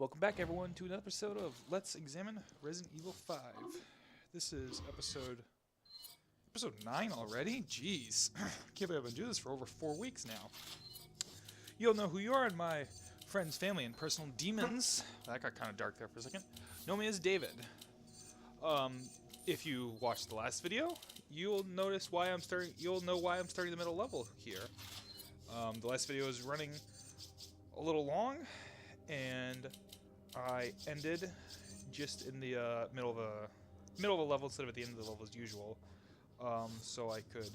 Welcome back, everyone, to another episode of Let's Examine Resident Evil 5. This is episode 9 already? Jeez. Can't believe I've been doing this for over 4 weeks now. You'll know who you are, and my friends, family, and personal demons. That got kind of dark there for a second. Know me as David. If you watched the last video, you'll notice why I'm starting. You'll know why I'm starting the middle level here. The last video was running a little long, and I ended just in the middle of a level instead of at the end of the level as usual, so I could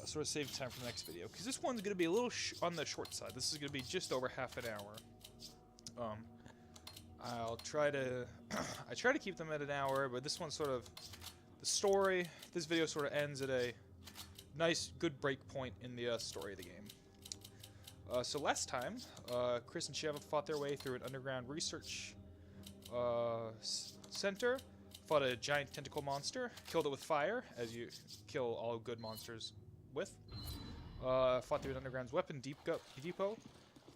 sort of save time for the next video, because this one's going to be a little on the short side. This is going to be just over half an hour. I'll try to I try to keep them at an hour, but this one's sort of the story. This video sort of ends at a nice, good break point in the story of the game. So last time, Chris and Sheva fought their way through an underground research center, fought a giant tentacle monster, killed it with fire, as you kill all good monsters with, fought through an underground weapon depot,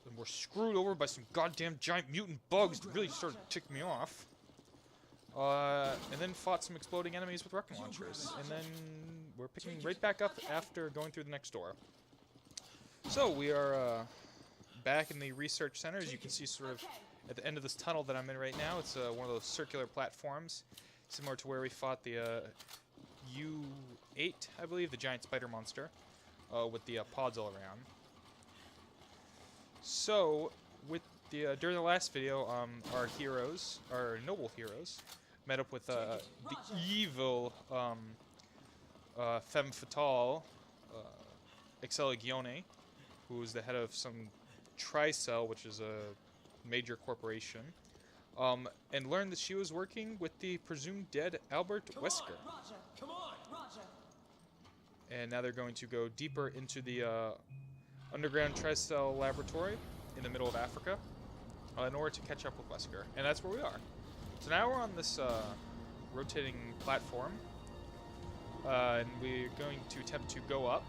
and were screwed over by some goddamn giant mutant bugs that really started to tick me off, and then fought some exploding enemies with rocket launchers, and then we're picking right back up after going through the next door. So we are back in the research center. As you can see, sort of at the end of this tunnel that I'm in right now. It's one of those circular platforms, similar to where we fought the U8, I believe, the giant spider monster, with the pods all around. So, with the during the last video, our heroes, our noble heroes, met up with the evil femme fatale, Exeligione, who is the head of some Tricell, which is a major corporation, and learned that she was working with the presumed dead Albert Wesker. And now they're going to go deeper into the underground Tricell laboratory in the middle of Africa in order to catch up with Wesker. And that's where we are. So now we're on this rotating platform, and we're going to attempt to go up.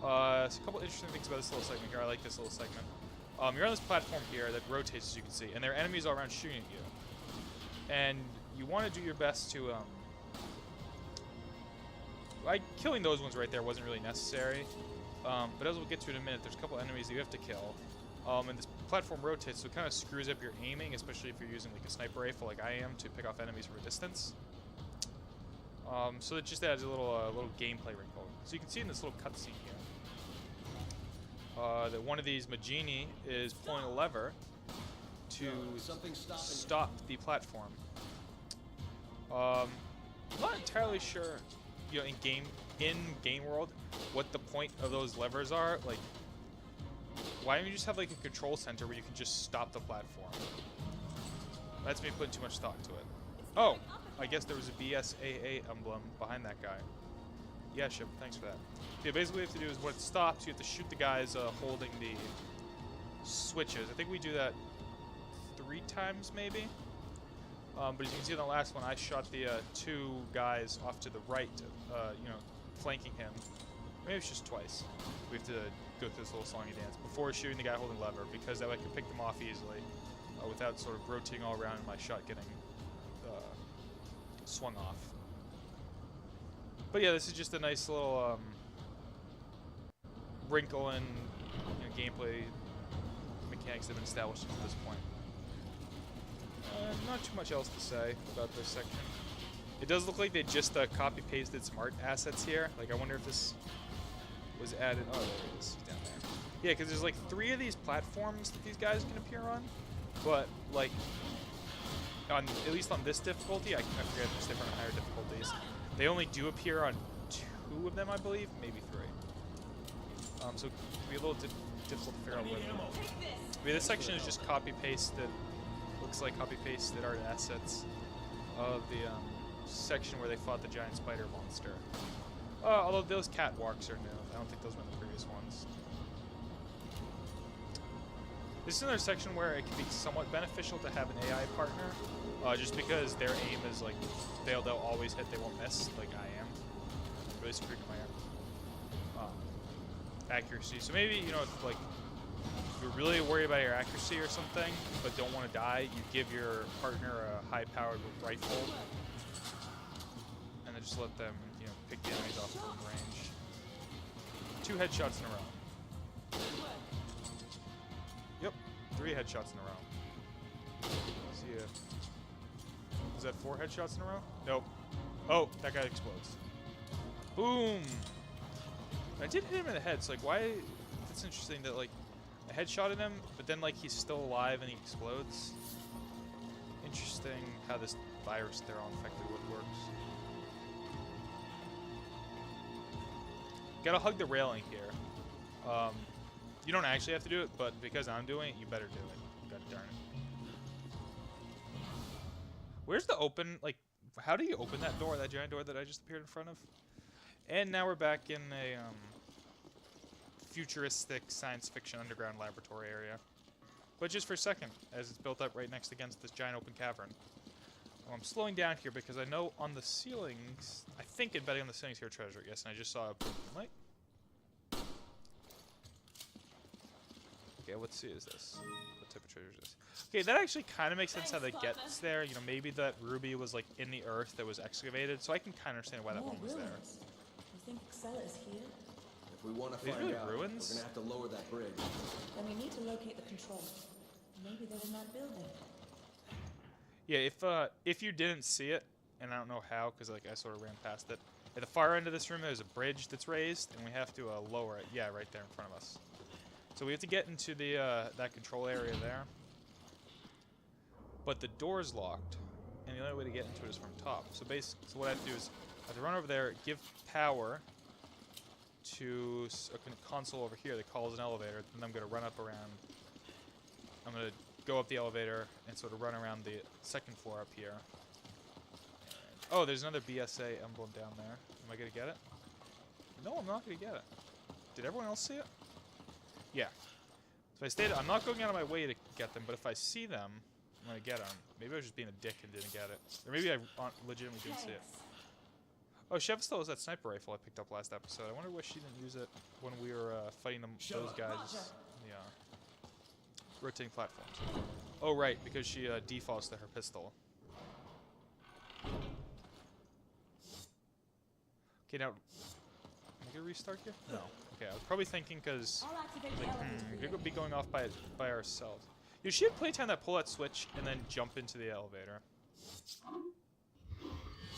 So a couple interesting things about this little segment here. I like this little segment. You're on this platform here that rotates, as you can see, and there are enemies all around shooting at you. And you want to do your best to, killing those ones right there wasn't really necessary. But as we'll get to in a minute, there's a couple enemies that you have to kill. And this platform rotates, so it kind of screws up your aiming, especially if you're using like a sniper rifle like I am to pick off enemies from a distance. So it just adds a little gameplay wrinkle. So you can see in this little cutscene here that one of these Magini is pulling a lever to stop the platform. I'm not entirely sure, you know, in game world, what the point of those levers are. Like, why don't you just have like a control center where you can just stop the platform? That's me putting too much thought into it. Oh, I guess there was a BSAA emblem behind that guy. Yeah, Ship, thanks for that. Yeah, basically what you have to do is when it stops, you have to shoot the guys holding the switches. I think we do that 3 times, maybe. But as you can see in the last one, I shot the 2 guys off to the right, you know, flanking him. Maybe it's just twice. We have to go through this little songy dance before shooting the guy holding the lever, because that way I can pick them off easily without sort of rotating all around and my shot getting swung off. But yeah, this is just a nice little wrinkle in, you know, gameplay mechanics that have been established to this point. Not too much else to say about this section. It does look like they just copy-pasted some art assets here. Like, I wonder if this was added. Oh, there it is, down there. Yeah, because there's like 3 of these platforms that these guys can appear on, but like, at least on this difficulty, I forget, there's different higher difficulties. They only do appear on 2 of them, I believe, maybe 3. So it can be a little difficult to figure out what. I mean, this section is just copy-pasted. Looks like copy-pasted art assets of the section where they fought the giant spider monster. Although those catwalks are new. I don't think those were in the previous ones. This is another section where it can be somewhat beneficial to have an AI partner, just because their aim is like, they'll always hit, they won't miss, like I am. Really screwed my accuracy. So maybe, you know, if like you're really worried about your accuracy or something, but don't want to die, you give your partner a high-powered rifle, and then just let them, you know, pick the enemies off from range. 2 headshots in a row. Yep, 3 headshots in a row. See ya. Is that 4 headshots in a row? Nope. Oh, that guy explodes. Boom! I did hit him in the head, so like, why? That's interesting that like I headshotted him, but then like he's still alive and he explodes. Interesting how this virus they're all infected with works. Gotta hug the railing here. You don't actually have to do it, but because I'm doing it, you better do it. God darn it. Where's the open, like, how do you open that door, that giant door that I just appeared in front of? And now we're back in a futuristic science fiction underground laboratory area. But just for a second, as it's built up right next against this giant open cavern. I'm slowing down here because I know on the ceilings, I think embedding on the ceilings here treasure. Yes, and I just saw a light. Okay, let's see, is this? What type of treasure is this? Okay, that actually kind of makes sense how that gets there. You know, maybe that ruby was like in the earth that was excavated, so I can kind of understand why that one was there. You think Excella is here? If we want to find really out, ruins? we're gonna have to lower that bridge. Then we need to locate the control. Maybe they're in that building. Yeah, if you didn't see it, and I don't know how, because like I sort of ran past it. At the far end of this room, there's a bridge that's raised, and we have to lower it. Yeah, right there in front of us. So we have to get into the that control area there. But the door's locked, and the only way to get into it is from top. So so what I have to do is I have to run over there, give power to a console over here that calls an elevator, and I'm going to run up around. I'm going to go up the elevator and sort of run around the second floor up here. And, oh, there's another BSA emblem down there. Am I going to get it? No, I'm not going to get it. Did everyone else see it? Yeah. So I stayed. I'm not going out of my way to get them, but if I see them, I'm going to get them. Maybe I was just being a dick and didn't get it. Or maybe I legitimately didn't see it. Oh, Chef still has that sniper rifle I picked up last episode. I wonder why she didn't use it when we were fighting those guys in the rotating platforms. Oh, right, because she defaults to her pistol. Okay, now... Am I going to restart here? No. Okay, I was probably thinking because... Like, we'd be going off by ourselves. You should have playtime that pull that switch and then jump into the elevator.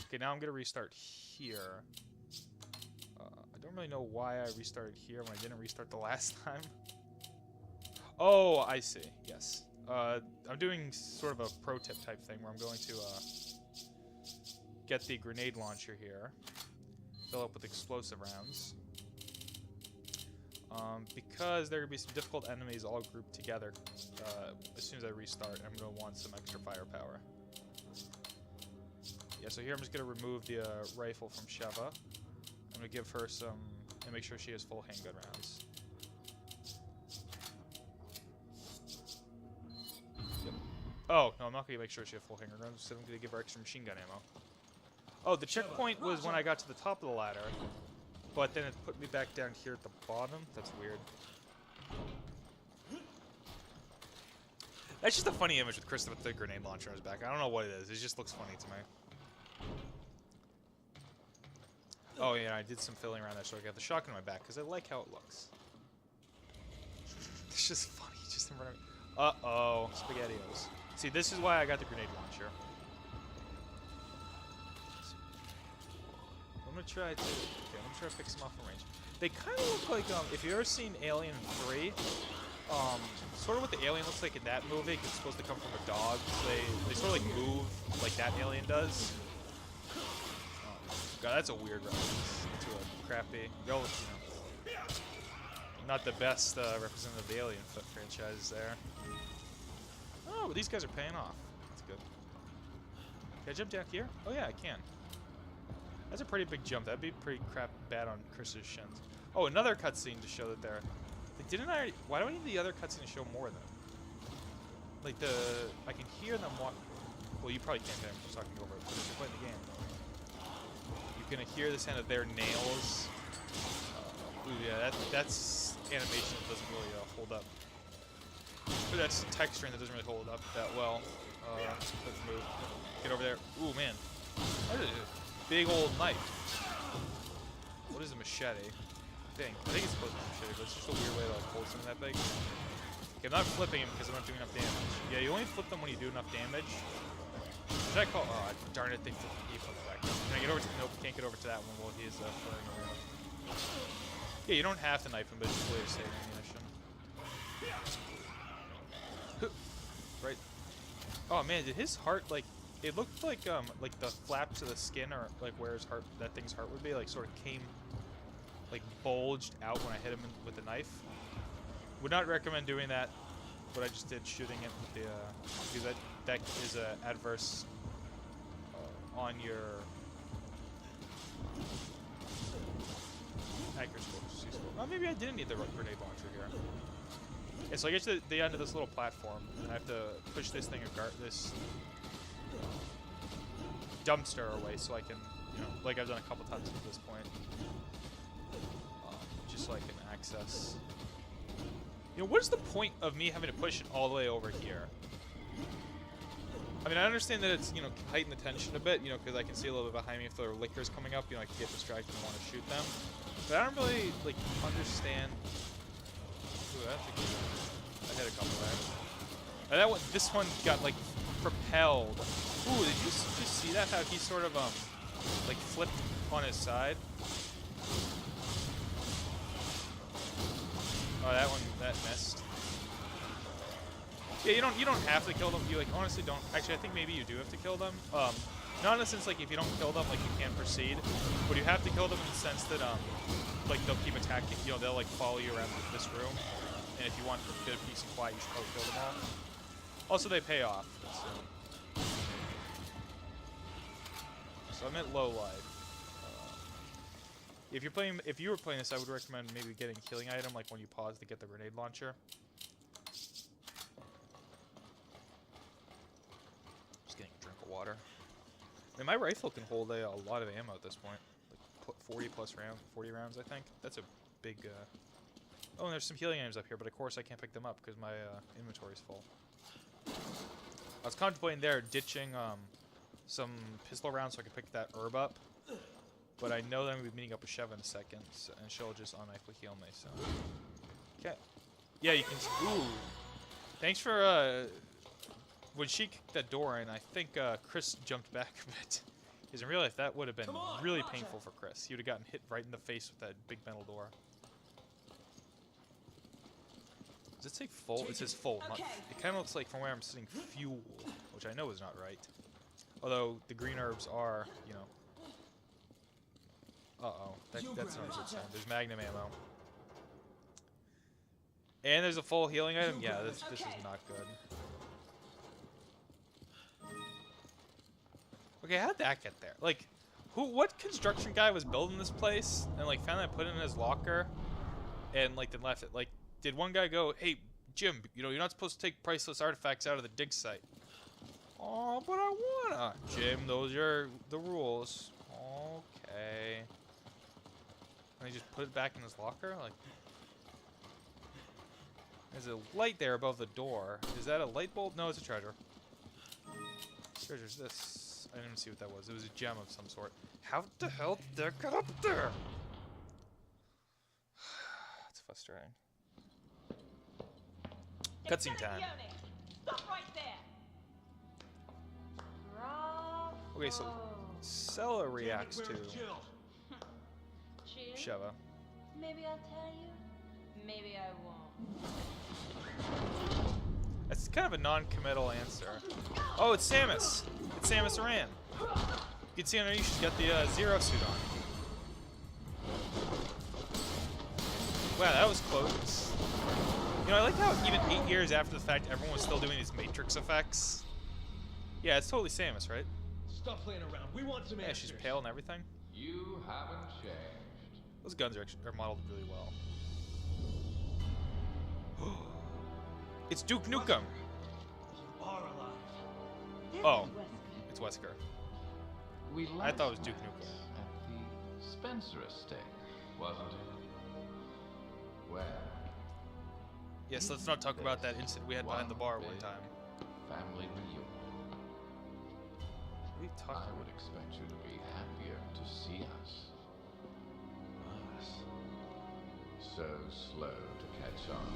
Okay, now I'm going to restart here. I don't really know why I restarted here when I didn't restart the last time. Oh, I see. Yes. I'm doing sort of a pro tip type thing where I'm going to get the grenade launcher here. Fill up with explosive rounds. Because there are going to be some difficult enemies all grouped together as soon as I restart, I'm going to want some extra firepower. Yeah, so here I'm just going to remove the rifle from Sheva. I'm going to give her some, and make sure she has full handgun rounds. Yep. Oh, no, I'm not going to make sure she has full handgun rounds, so I'm going to give her extra machine gun ammo. Oh, the checkpoint was when I got to the top of the ladder, but then it put me back down here at the bottom. That's weird. That's just a funny image with Krista with the grenade launcher on his back. I don't know what it is. It just looks funny to me. Oh yeah, I did some filling around there so I got the shotgun on my back because I like how it looks. It's just funny, just in front of me. Uh-oh, SpaghettiOs. See, this is why I got the grenade launcher. I'm gonna try to pick some off from range. They kind of look like if you've ever seen Alien 3, sort of what the alien looks like in that movie. It's supposed to come from a dog. They sort of like move like that alien does. God, that's a weird reference to a crappy, not the best representative of the Alien franchise there. Oh, but these guys are paying off. That's good. Can I jump down here? Oh yeah, I can. That's a pretty big jump. That'd be pretty bad on Chris's shins. Oh, another cutscene to show that they're... Like, didn't I... Why do I need the other cutscene to show more of them? Like, I can hear them walk... Well, you probably can't hear them. I'm just talking over it. But if you're playing the game, you're going to hear the sound of their nails. Ooh, yeah, that's animation that doesn't really hold up. But that's texturing that doesn't really hold up that well. Let's move. Get over there. Ooh, man. That is a big old knife. What is a machete? I think it's supposed to be a machete, but it's just a weird way to like hold something that big. Okay, I'm not flipping him because I'm not doing enough damage. Yeah, you only flip them when you do enough damage. Should I call? Oh, darn it! He flipped back. Can I get over to? Nope, can't get over to that one while he is flying around. Yeah, you don't have to knife him, but it's just a way to save ammunition. Right. Oh man, did his heart like? It looked like the flaps of the skin, or like where his heart, that thing's heart would be, like sort of came, like bulged out when I hit him with the knife. Would not recommend doing that, but I just did shooting it with the because that is a adverse on your accuracy score. Oh, maybe I didn't need the grenade launcher here. Yeah, so I get to the end of this little platform, and I have to push this thing this dumpster away so I can, you know, like I've done a couple times at this point, just so I can access. You know, what is the point of me having to push it all the way over here? I mean, I understand that it's, you know, heighten the tension a bit, you know, because I can see a little bit behind me if there are lickers coming up, you know, I can get distracted and want to shoot them. But I don't really, like, understand. Ooh, I hit a couple there. And that one, this one got, like, propelled. Ooh, did you just see that? How he sort of, like, flipped on his side? Oh, that one, that missed. Yeah, you don't have to kill them. You like honestly don't. Actually, I think maybe you do have to kill them. Not in the sense like if you don't kill them, like you can't proceed, but you have to kill them in the sense that like they'll keep attacking. You know, they'll like follow you around this room, and if you want a bit of peace and quiet, you should probably kill them all. Also, they pay off. So I'm at low life. If you were playing this, I would recommend maybe getting a healing item, like when you pause to get the grenade launcher. Just getting a drink of water. I mean, my rifle can hold a lot of ammo at this point, like 40 rounds, I think. That's a big. Oh, and there's some healing items up here, but of course I can't pick them up because my inventory's full. I was contemplating there ditching some pistol rounds so I could pick that herb up. But I know that I'm going to be meeting up with Sheva in a second, so, and she'll just automatically heal me, so. Okay. Yeah, you can. Ooh. Thanks for, when she kicked that door in, I think Chris jumped back a bit. Because in real life, that would have been really painful for Chris. He would have gotten hit right in the face with that big metal door. Does it say full? It says full. Not, it kind of looks like from where I'm sitting, fuel, which I know is not right. Although the green herbs are, you know. Uh-oh, that's not a good sign. There's magnum ammo. And there's a full healing item? Yeah, this is not good. Okay, how'd that get there? Like, what construction guy was building this place and, like, finally put it in his locker and, like, then left it? Like, did one guy go, hey, Jim, you know, you're not supposed to take priceless artifacts out of the dig site. Oh, but I wanna. Jim, those are the rules. Okay. And he just put it back in his locker? Like, there's a light there above the door. Is that a light bulb? No, it's a treasure. Treasure's this. I didn't even see what that was. It was a gem of some sort. How the hell did that get up there? It's frustrating. Cutscene time. Stop right there. Okay, so Sella reacts to Sheva. Maybe I'll tell you. Maybe I won't. That's kind of a non-committal answer. Oh, it's Samus! It's Samus Aran. You can see underneath she's got the Zero suit on. Wow, that was close. You know, I like how even 8 years after the fact, everyone was still doing these Matrix effects. Yeah, it's totally Samus, right? Stop playing around. We want some Yeah, she's pale and everything. You haven't changed. Those guns are modeled really well. It's Duke Nukem. You are alive. Oh, it's Wesker. We I thought it was Duke last Nukem. met at the Spencer estate, wasn't it? Well, Yes, let's not talk about that incident we had behind the bar one big time. Family reunion. What are you talking I about? would expect you to be happier to see us. Us. So slow to catch on.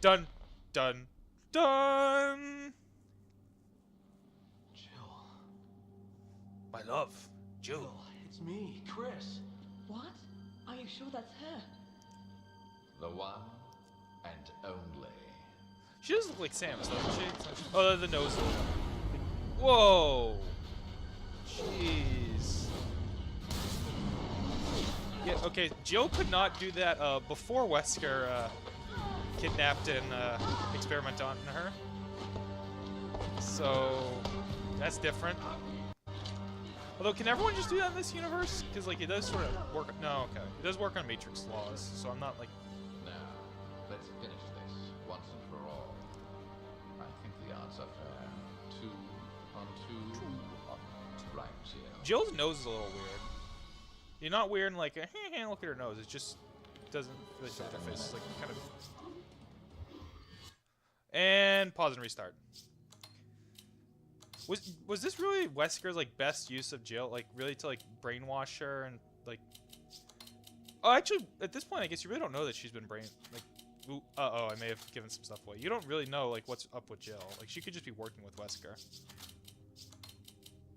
Done. Done. Done. Jill. My love, Jill. Jill, it's me, Chris. What? Are you sure that's her? The one and only. She does look like Samus, doesn't she? Oh, the nose. Whoa. Jeez. Yeah. Okay. Jill could not do that before Wesker kidnapped and experimented on her. So that's different. Although, can everyone just do that in this universe? Because like it does sort of work. No, okay. It does work on Matrix laws, so I'm not like. Now, let's finish this once and for all. I think the odds are fair. 2 on 2. Right, Jill. Jill's nose is a little weird. You're not weird in like a look at her nose. It just doesn't really fit her face. It's like kind of. And pause and restart. Was this really Wesker's like best use of Jill? Like really to like brainwash her and like. Oh, actually, at this point, I guess you really don't know that she's been like. Uh-oh, I may have given some stuff away. You don't really know like what's up with Jill. Like she could just be working with Wesker.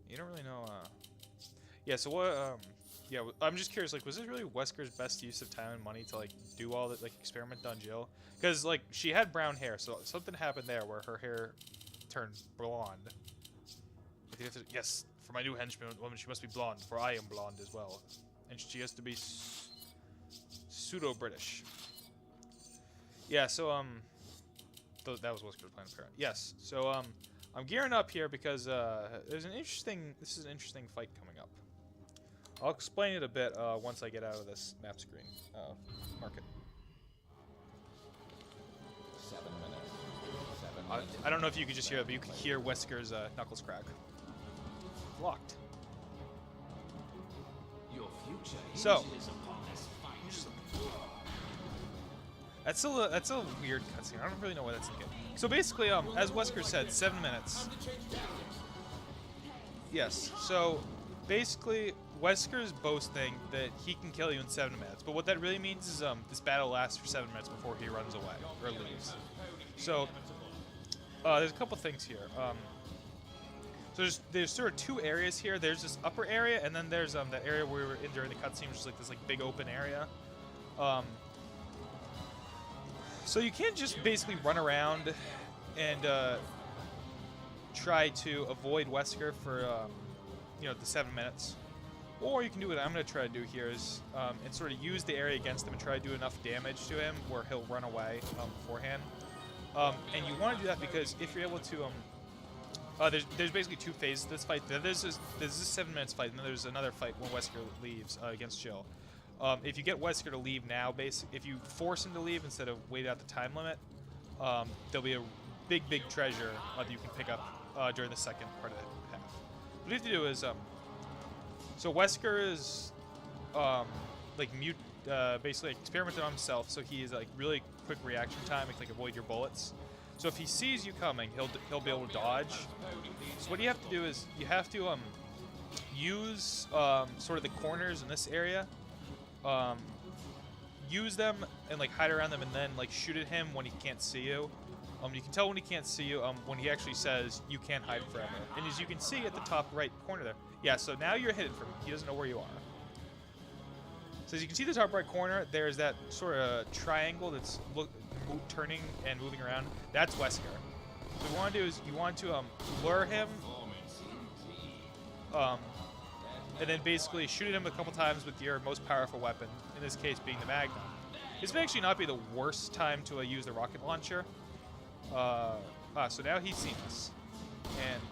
You don't really know. Yeah. So what? Yeah. I'm just curious. Like, was this really Wesker's best use of time and money to like do all that like experiment on Jill? Because like she had brown hair, so something happened there where her hair turned blonde. Yes, for my new henchman woman, she must be blonde, for I am blonde as well. And she has to be pseudo-British. Yeah, so, that was Wesker's plan, apparently. Yes, so, I'm gearing up here because, this is an interesting fight coming up. I'll explain it a bit, once I get out of this map screen. Mark it. 7 minutes. 7 minutes. I don't know if you could just hear it, but you could hear Wesker's, knuckles crack. Locked. Your future So. hinges upon this fight. That's a weird cutscene. I don't really know why that's in the game. So basically, as Wesker said, 7 minutes. Yes. So basically, Wesker's boasting that he can kill you in 7 minutes, but what that really means is this battle lasts for 7 minutes before he runs away or leaves. So there's a couple things here. So there's sort of two areas here. There's this upper area, and then there's that area where we were in during the cutscene, which is like this like big open area. So you can't just basically run around and try to avoid Wesker for the 7 minutes, or you can do what I'm going to try to do here is and sort of use the area against him and try to do enough damage to him where he'll run away beforehand. And you want to do that because if you're able to there's basically two phases of this fight. There's this 7 minutes fight, and then there's another fight when Wesker leaves against Jill. If you get Wesker to leave now, if you force him to leave instead of wait out the time limit, there'll be a big treasure that you can pick up during the second part of the half. What you have to do is, so Wesker is basically experimented on himself, so he is like really quick reaction time. He can like avoid your bullets. So if he sees you coming, he'll be able to dodge. So what you have to do is you have to use sort of the corners in this area, use them and like hide around them, and then like shoot at him when he can't see you. You can tell when he can't see you when he actually says you can't hide forever. And as you can see at the top right corner there, yeah. So now you're hidden from him. He doesn't know where you are. So as you can see the top right corner, there's that sort of triangle that's turning and moving around. That's Wesker. So what you want to do is you want to lure him, and then basically shoot at him a couple times with your most powerful weapon, in this case being the Magnum. This may actually not be the worst time to use the rocket launcher. So now he's seen us. And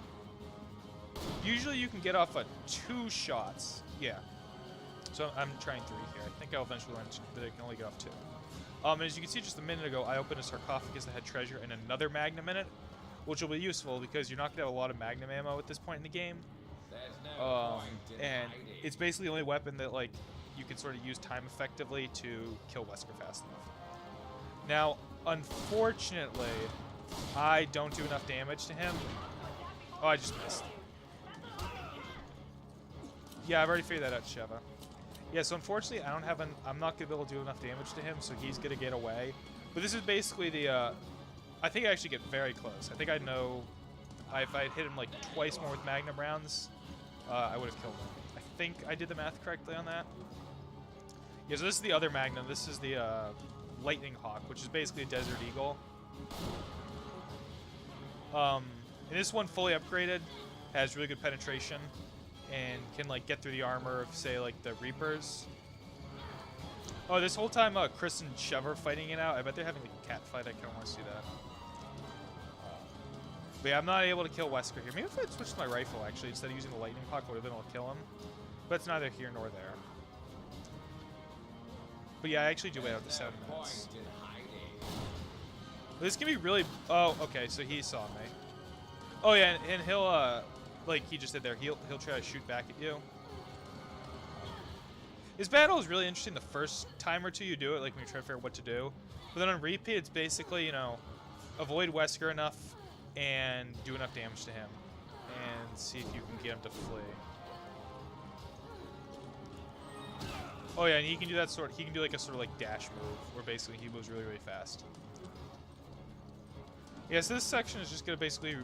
usually you can get off 2 shots. Yeah. So I'm trying 3 here. I think I'll eventually learn that I can only get off 2. And as you can see just a minute ago, I opened a sarcophagus that had treasure and another Magnum in it, which will be useful because you're not going to have a lot of Magnum ammo at this point in the game. And it's basically the only weapon that, like, you can sort of use time effectively to kill Wesker fast enough. Now, unfortunately, I don't do enough damage to him. Oh, I just missed. Yeah, I've already figured that out, Sheva. Yeah, so unfortunately, I'm not gonna be able to do enough damage to him, so he's gonna get away. But this is basically the, I think I actually get very close. I think I know, if I had hit him like twice more with Magnum rounds, I would have killed him. I think I did the math correctly on that. Yeah, so this is the other Magnum. This is the Lightning Hawk, which is basically a Desert Eagle. And this one fully upgraded, has really good penetration, and can like get through the armor of, say, like the Reapers. Oh, this whole time Chris and Sheva are fighting it out. I bet they're having like a cat fight. I kind of want to see that. But yeah, I'm not able to kill Wesker here. Maybe if I had switched to my rifle, actually, instead of using the Lightning Hawk, I would have been able to kill him. But it's neither here nor there. But yeah, I actually do wait out the 7 minutes. But this can be really... Oh, okay, so he saw me. Oh yeah, and he'll, like he just did there, he'll try to shoot back at you. This battle is really interesting the first time or two you do it, like when you try to figure out what to do. But then on repeat, it's basically, you know, avoid Wesker enough and do enough damage to him. And see if you can get him to flee. Oh yeah, and he can do that he can do like a sort of like dash move, where basically he moves really, really fast. Yeah, so this section is just gonna basically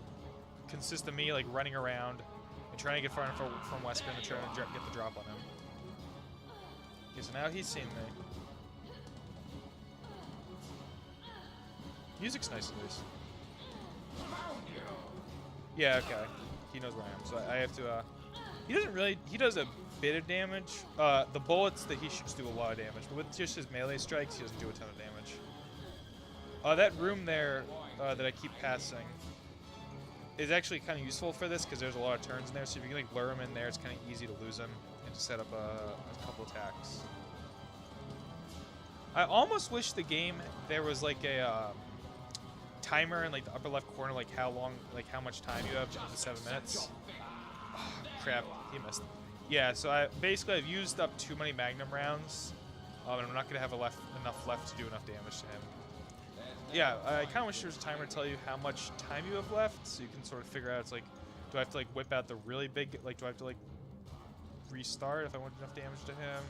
consist of me like running around and trying to get far enough from Wesker and trying to get the drop on him. Okay, so now he's seen me. Music's nice at least. Yeah, okay. He knows where I am, so I have to, he doesn't really, he does a bit of damage. The bullets that he shoots do a lot of damage, but with just his melee strikes, he doesn't do a ton of damage. That room there that I keep passing is actually kind of useful for this because there's a lot of turns in there, so if you can like lure him in there, it's kind of easy to lose him and to set up a couple attacks. I almost wish the game there was like a timer in like the upper left corner, like how much time you have in the 7 minutes. Oh, crap, he missed. Yeah, so I've used up too many Magnum rounds, and I'm not gonna have enough left to do enough damage to him. Yeah, I kind of wish there was a timer to tell you how much time you have left, so you can sort of figure out, it's like, do I have to like whip out the really big, like, do I have to like restart if I want enough damage to him?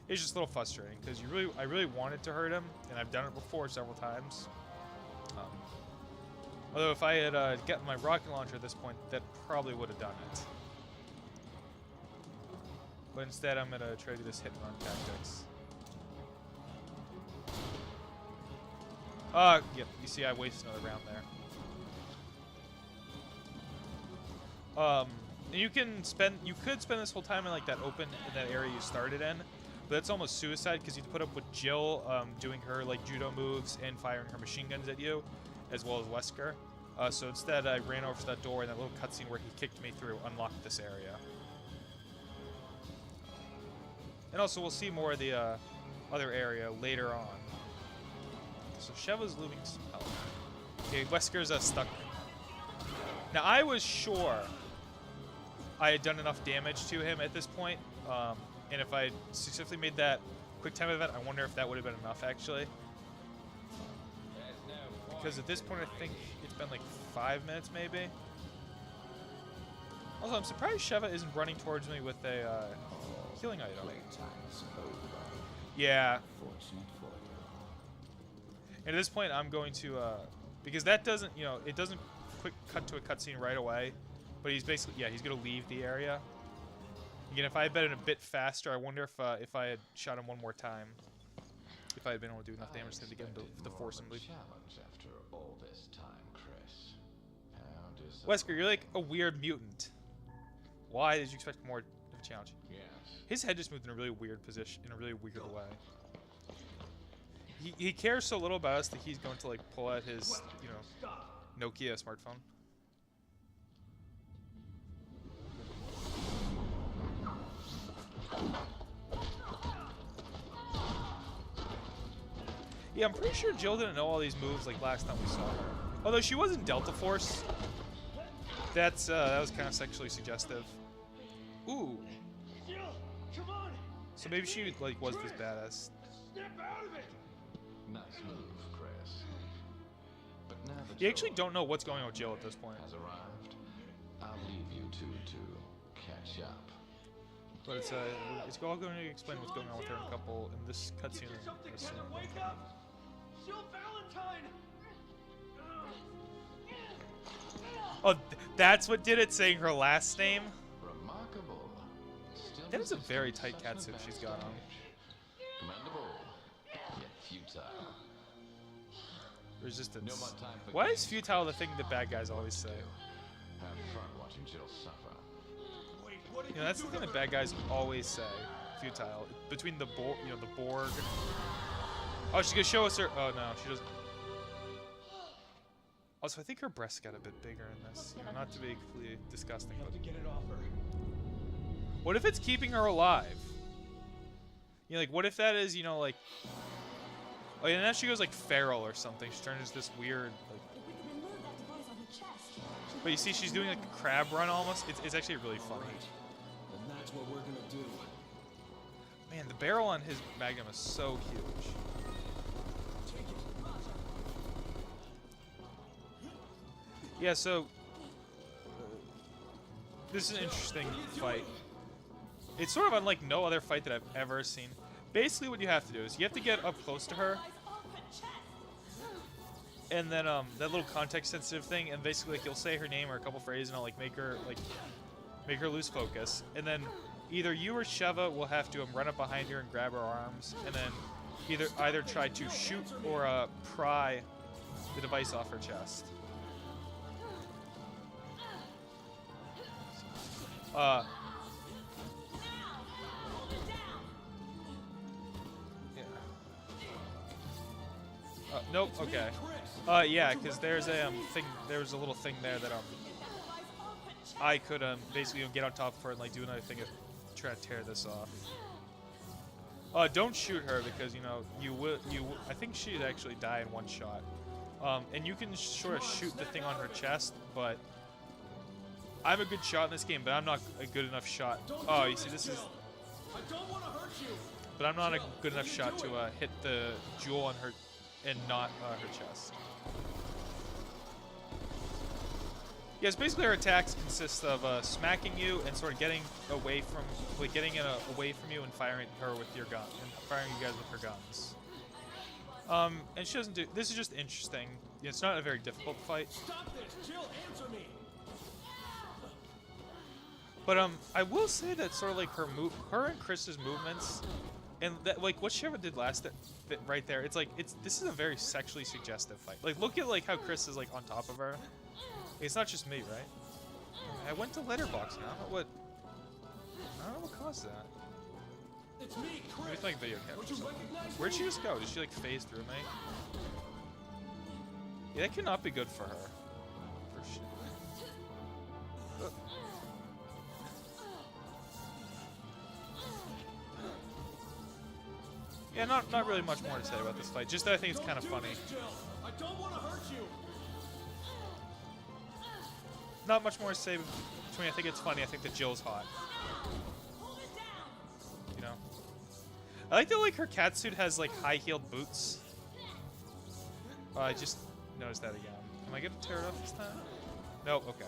It's just a little frustrating because I really wanted to hurt him, and I've done it before several times. Although if I had gotten my rocket launcher at this point, that probably would have done it. But instead, I'm gonna try to do this hit and run tactics. Yep, you see I wasted another round there. And you could spend this whole time in like that that area you started in, but that's almost suicide because you have to put up with Jill doing her like judo moves and firing her machine guns at you, as well as Wesker. So instead I ran over to that door and that little cutscene where he kicked me through unlocked this area. And also we'll see more of the other area later on. So Sheva's losing some health. Okay, Wesker's stuck. Now I was sure I had done enough damage to him at this point, and if I had successfully made that quick time event, I wonder if that would have been enough actually. Because at this point I think it's been like 5 minutes maybe. Also, I'm surprised Sheva isn't running towards me with a healing item. Yeah. And at this point, I'm going to, because that doesn't, it doesn't quick cut to a cutscene right away, but he's basically, yeah, he's going to leave the area. Again, if I had been a bit faster, I wonder if I had shot him one more time, if I had been able to do enough damage to him to get him to force him to leave. After all this time, Chris. Wesker, you're like a weird mutant. Why did you expect more of a challenge? Yes. His head just moved in a really weird position, in a really weird way. He cares so little about us that he's going to like pull out his, Nokia smartphone. Yeah, I'm pretty sure Jill didn't know all these moves like last time we saw her. Although she was in Delta Force. That was kind of sexually suggestive. Ooh. Jill, come on! So maybe she like was this badass. Snap out of it! Nice move, Chris. But now that You actually Joel don't know what's going on with Jill at this point. has arrived, I'll leave you two to catch up. But it's all going to explain what's going on with her in a couple in this cutscene. Get yourself together, wake up! Jill Valentine! Oh, that's what did it, saying her last name? Remarkable. Still That is a very resisting tight such an catsuit she's got on. advantage. Commendable, yet futile. Resistance. No more time for Why is games, futile the Chris. thing the bad guys always say? Have fun watching Jill suffer. Wait, what did You know, that's the do thing to that her? bad guys always say. Futile. Between the the Borg. Oh, she's gonna show us her. Oh no, she doesn't. Also, I think her breasts got a bit bigger in this. You know, not to be completely disgusting, Have but to get it off her. what if it's keeping her alive? You know, like, what if that is, you know, like. Oh, yeah, and now she goes like feral or something. She turns this weird, like. If we could remove that device on her chest. But you see, she's doing like a crab run almost. It's actually really funny. Right. And that's what we're gonna do. Man, the barrel on his Magnum is so huge. Take it. Yeah, so this is an interesting fight. It's sort of unlike no other fight that I've ever seen. Basically, what you have to do is you have to get up close to her, and then that little context-sensitive thing, and basically like you'll say her name or a couple phrases, and I'll like make her lose focus, and then either you or Sheva will have to run up behind her and grab her arms, and then either try to shoot or pry the device off her chest. Yeah. Nope. Okay. Yeah, because there's a thing. There was a little thing there that I could basically get on top of her and like do another thing of try to tear this off. Don't shoot her because you know you will. I think she'd actually die in one shot. And you can sort of shoot the thing on her chest, but I'm a good shot in this game, but I'm not a good enough shot. Oh, you see, this is. I don't want to hurt you. But I'm not a good enough shot to hit the jewel on her and not her chest. Yes, basically her attacks consist of smacking you and sort of getting away from, away from you and firing her with your gun, and firing you guys with her guns. And she doesn't do. This is just interesting. It's not a very difficult fight. Stop this, Jill. Answer me. But I will say that sort of like her and Chris's movements, and that like what Sheva did last bit right there. It's like this is a very sexually suggestive fight. Like look at like how Chris is like on top of her. It's not just me, right? I went to Letterboxd now. I don't know what caused that. It's me, Chris. Maybe it's like video Would camera. you recognize Where'd me? she just go? Did she like phase through me? Yeah, that cannot be good for her. For sure. Yeah, not really much more to say about this fight. Just that I think it's kind of funny. Jill, I don't want to hurt you. Not much more to say between. I think it's funny. I think that Jill's hot. You know. I like that like her catsuit has like high-heeled boots. I just noticed that again. Am I gonna tear it off this time? Nope. Okay.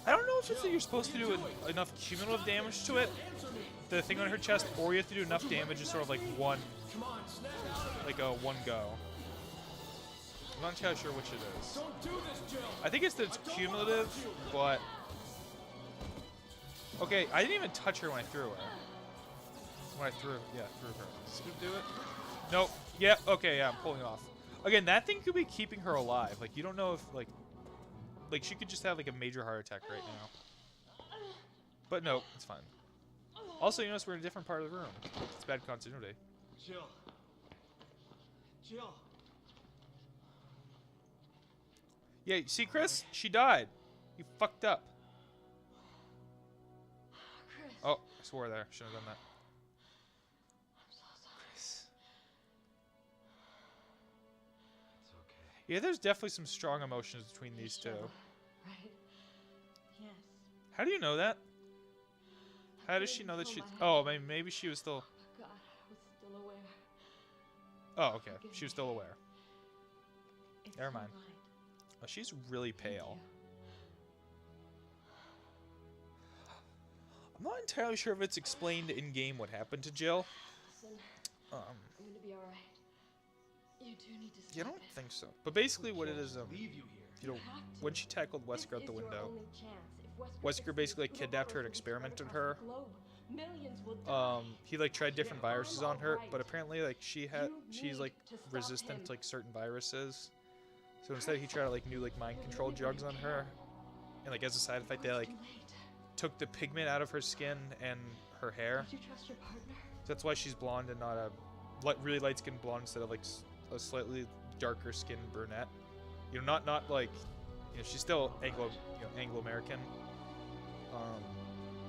I don't know if it's that you're supposed to do enough cumulative damage to it, the thing on her chest, or you have to do enough damage in sort of like one go. I'm not entirely sure which it is. Don't do this, Jill. I think it's that it's cumulative, but okay, I didn't even touch her when I threw her. Threw her. Is it gonna do it? Nope. Yeah. Okay. Yeah, I'm pulling it off. Again, that thing could be keeping her alive. Like you don't know if like she could just have like a major heart attack right now. But no, it's fine. Also, you notice we're in a different part of the room. It's bad continuity. Jill. Jill. Yeah, you see, Chris? She died. You fucked up. Chris. Oh, I swore there. Shouldn't have done that. I'm so sorry. Chris. It's okay. Yeah, there's definitely some strong emotions between these two. Right? Yes. How do you know that? How does she know that she... Oh, maybe she was still... God, I was still aware. Oh, okay. She was still aware. It's Never mind. all right. Oh, she's really pale. I'm not entirely sure if it's explained in-game what happened to Jill. Listen, Um, I'm gonna be alright. You do need to stop yeah, I don't it. think so. But basically what it is, Leave you here. you know, have to. when she tackled Wesker out the This is your window, only chance. If Wesker basically succeeds, kidnapped her and Uroboros will be experimented spread her. across the globe. Millions will die. He like tried different Yeah, I'm viruses on her, alright. but apparently like she's You like need to stop resistant him. to like certain viruses. So instead he tried like new like mind control drugs on her, and like as a side effect they like Too late. took the pigment out of her skin and her hair. Don't you trust your partner? That's why she's blonde and not a really light skinned blonde instead of like a slightly darker skinned brunette. You know, not like, you know, she's still Anglo American.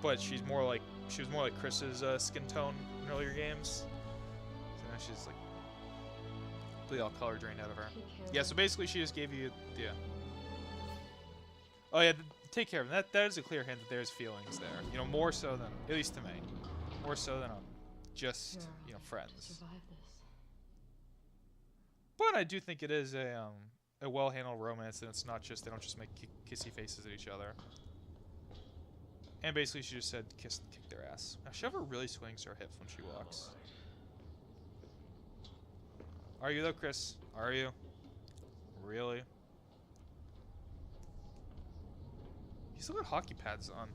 But she was more like Chris's skin tone in earlier games. So now she's like completely all color drained out of her. Take care of Yeah, him. so basically she just gave you Oh yeah, take care of him. That is a clear hint that there's feelings there. You know, more so than, at least to me, more so than just Sure, you know, I'll friends. survive this. But I do think it is a well-handled romance, and it's not just, they don't just make kissy faces at each other. And basically she just said kick their ass. Now she ever really swings her hips when she walks. Are you though, Chris? Are you? Really? You still got hockey pads on.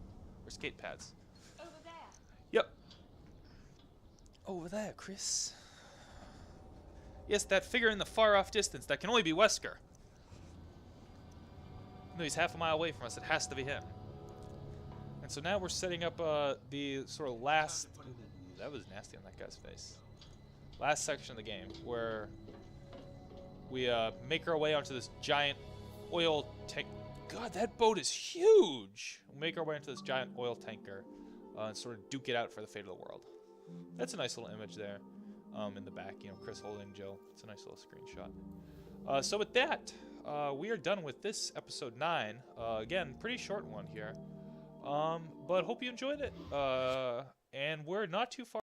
Or skate pads. Over there. Yep. Over there, Chris. Yes, that figure in the far-off distance. That can only be Wesker. No, he's half a mile away from us. It has to be him. And so now we're setting up the sort of last... Ooh, that was nasty on that guy's face. Last section of the game, where we make our way onto this giant oil tank. God, that boat is huge! We'll make our way into this giant oil tanker and sort of duke it out for the fate of the world. That's a nice little image there. In the back, you know, Chris holding Jill. It's a nice little screenshot. So with that, we are done with this episode 9. Again, pretty short one here. But hope you enjoyed it. And we're not too far